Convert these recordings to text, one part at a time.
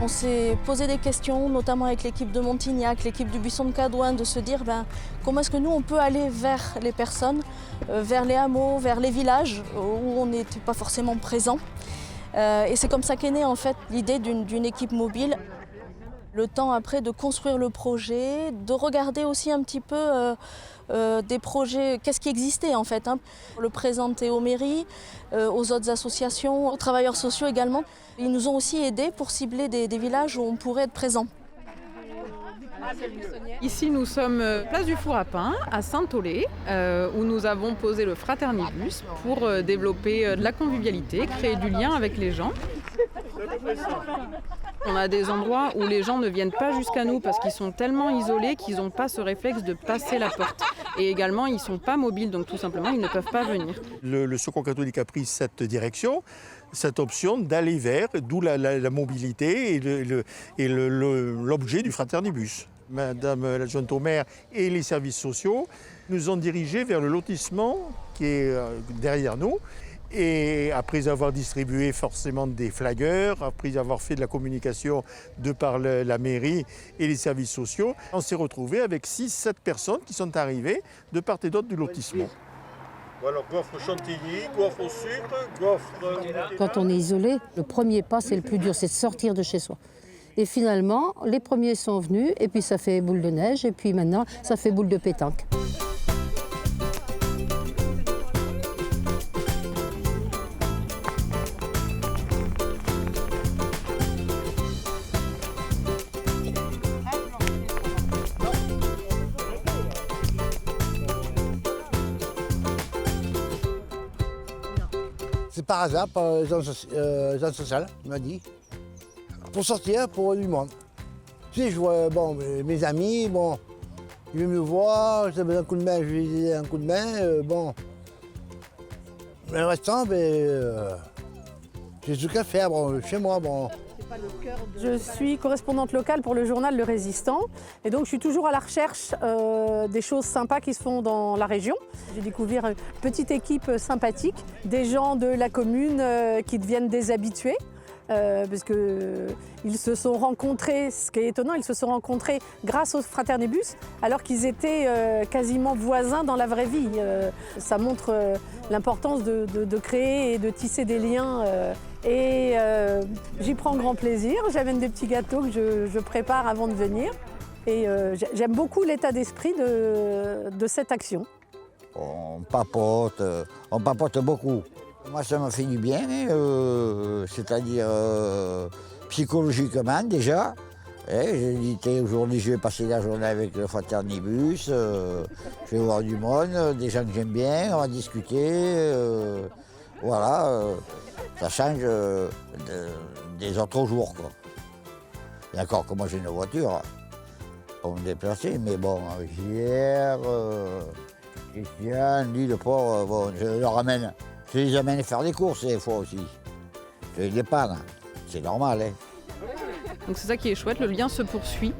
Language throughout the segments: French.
On s'est posé des questions, notamment avec l'équipe de Montignac, l'équipe du Buisson de Cadouin, de se dire comment est-ce que nous on peut aller vers les personnes, vers les hameaux, vers les villages où on n'était pas forcément présent. Et c'est comme ça qu'est née en fait l'idée d'une équipe mobile. Le temps après de construire le projet, de regarder aussi un petit peu des projets, qu'est-ce qui existait en fait, le présenter aux mairies, aux autres associations, aux travailleurs sociaux également. Ils nous ont aussi aidés pour cibler des villages où on pourrait être présent. Ici, nous sommes place du Four à Pain, à Saint-Aulé, où nous avons posé le Fraternibus pour développer de la convivialité, créer du lien avec les gens. On a des endroits où les gens ne viennent pas jusqu'à nous parce qu'ils sont tellement isolés qu'ils n'ont pas ce réflexe de passer la porte. Et également, ils ne sont pas mobiles, donc tout simplement, ils ne peuvent pas venir. Le Secours catholique a pris cette direction, cette option d'aller vers, d'où la mobilité et l'objet du Fraternibus. Madame l'adjointe au maire et les services sociaux nous ont dirigés vers le lotissement qui est derrière nous. Et après avoir distribué forcément des flaggeurs, après avoir fait de la communication de par la mairie et les services sociaux, on s'est retrouvé avec 6-7 personnes qui sont arrivées de part et d'autre du lotissement. Alors, gaufre chantilly, gaufre au sucre, gaufre... Quand on est isolé, le premier pas, c'est le plus dur, c'est de sortir de chez soi. Et finalement, les premiers sont venus, et puis ça fait boule de neige, et puis maintenant, ça fait boule de pétanque. C'est par hasard, par les gens sociaux, il m'a dit. Pour sortir, pour voir du monde. Tu sais, je vois mes amis, ils viennent me voir, j'ai besoin d'un coup de main, je lui ai un coup de main, Le restant, j'ai tout qu'à faire, chez moi, Je suis correspondante locale pour le journal Le Résistant et donc je suis toujours à la recherche des choses sympas qui se font dans la région. J'ai découvert une petite équipe sympathique, des gens de la commune qui deviennent des habitués. Parce qu'ils se sont rencontrés, ce qui est étonnant, ils se sont rencontrés grâce au Fraternibus alors qu'ils étaient quasiment voisins dans la vraie vie. Ça montre l'importance de créer et de tisser des liens. J'y prends grand plaisir. J'amène des petits gâteaux que je prépare avant de venir. Et j'aime beaucoup l'état d'esprit de cette action. On papote beaucoup. Moi, ça m'a fait du bien, c'est-à-dire psychologiquement déjà. J'ai dit, aujourd'hui, je vais passer la journée avec le Fraternibus, je vais voir du monde, des gens que j'aime bien, on va discuter. Ça change des autres jours, quoi. Et encore que moi, j'ai une voiture pour me déplacer, mais hier, Christian, lui, le pauvre, je le ramène. Je les amène faire des courses des fois aussi. Je les dépanne, c'est normal. Donc c'est ça qui est chouette, le lien se poursuit.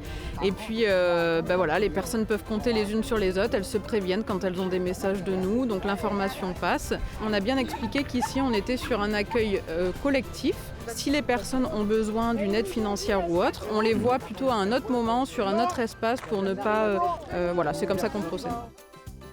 Et puis les personnes peuvent compter les unes sur les autres, elles se préviennent quand elles ont des messages de nous, donc l'information passe. On a bien expliqué qu'ici on était sur un accueil collectif. Si les personnes ont besoin d'une aide financière ou autre, on les voit plutôt à un autre moment, sur un autre espace pour ne pas... c'est comme ça qu'on procède.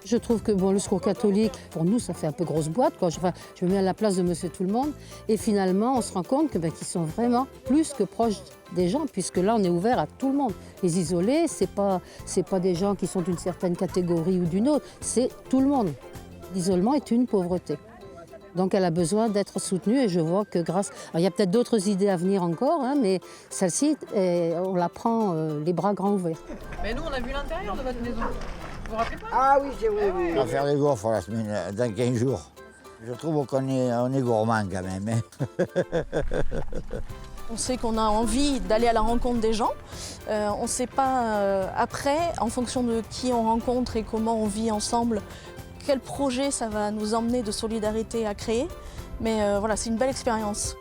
Je trouve que le Secours catholique, pour nous, ça fait un peu grosse boîte, quoi. Je me mets à la place de Monsieur Tout-le-Monde. Et finalement, on se rend compte qu'ils sont vraiment plus que proches des gens, puisque là, on est ouvert à tout le monde. Les isolés, c'est pas des gens qui sont d'une certaine catégorie ou d'une autre, c'est tout le monde. L'isolement est une pauvreté. Donc elle a besoin d'être soutenue et je vois que grâce... Alors, il y a peut-être d'autres idées à venir encore, mais celle-ci, on la prend les bras grands ouverts. Mais nous, on a vu l'intérieur de votre maison. Vous vous rappelez pas ? Ah oui, c'est vrai. On va faire des gaufres la semaine, dans 15 jours. Je trouve qu'on est gourmand quand même. On sait qu'on a envie d'aller à la rencontre des gens. On ne sait pas après, en fonction de qui on rencontre et comment on vit ensemble, quel projet ça va nous emmener de solidarité à créer. Mais c'est une belle expérience.